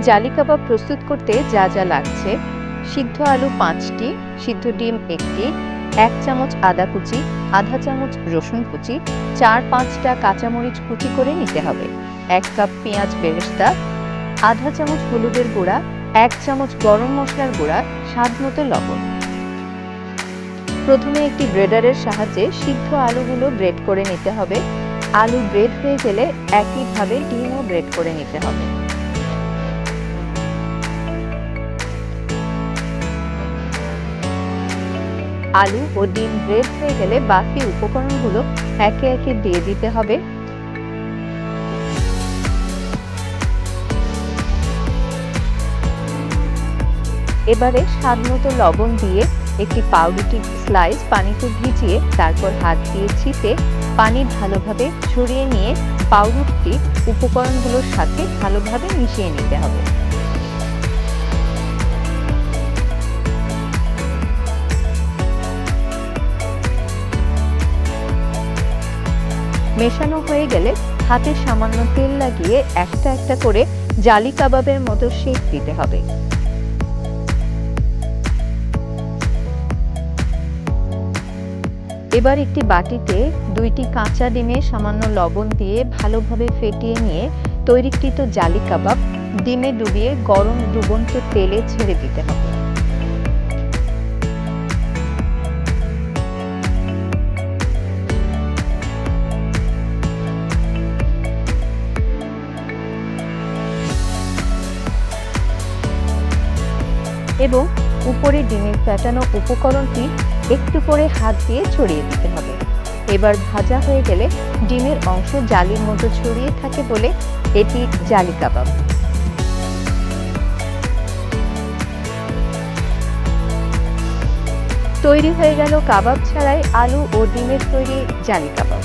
জালি কাবাব প্রস্তুত করতে যা যা লাগছে: সিদ্ধ আলু 5টি, সিদ্ধ ডিম 1টি, 1 চামচ আদা কুচি, আধা চামচ রসুন কুচি, 4-5টা কাঁচামরিচ কুচি করে নিতে হবে, 1 কাপ পেঁয়াজ বেরেস্তা, আধা চামচ হলুদের গুঁড়া, 1 চামচ গরম মশলার গুঁড়া, স্বাদ মতো লবণ। প্রথমে একটি ব্রেডারের সাহায্যে সিদ্ধ আলুগুলো ব্রেড করে নিতে হবে। আলু ব্রেড হয়ে গেলে একইভাবে ডিমও ব্রেড করে নিতে হবে। আলু ও ডিম ব্রেড হয়ে গেলে বাকি উপকরণগুলো একে একে দিয়ে দিতে হবে। এবারে স্বাদ মতো লবণ দিয়ে একটি পাউরুটি স্লাইস পানিতে ভিজিয়ে তারপর হাত দিয়ে চিপে পানি ভালোভাবে ছড়িয়ে নিয়ে পাউরুটি উপকরণগুলোর সাথে ভালোভাবে মিশিয়ে নিতে হবে। মেশানো হয়ে গেলে হাতে সামান্য তেল লাগিয়ে একটা একটা করে জালি কাবাবের মতো শেপ দিতে হবে। এবার একটি বাটিতে 2টি কাঁচা ডিমে সামান্য লবণ দিয়ে ভালোভাবে ফেটিয়ে নিয়ে তৈরিকৃত জালি কাবাব ডিমে ডুবিয়ে গরম ডুবন্ত তেলে ছেড়ে দিতে হবে। এবং উপরে ডিমের ফেটানো উপকরণটি একটু করে হাত দিয়ে ছড়িয়ে দিতে হবে। এবার ভাজা হয়ে গেলে ডিমের অংশ জালির মতো ছড়িয়ে থাকে বলে এটি জালি কাবাব। তৈরি হয়ে গেল কাবাব ছাড়াই আলু ও ডিমের তৈরি জালি কাবাব।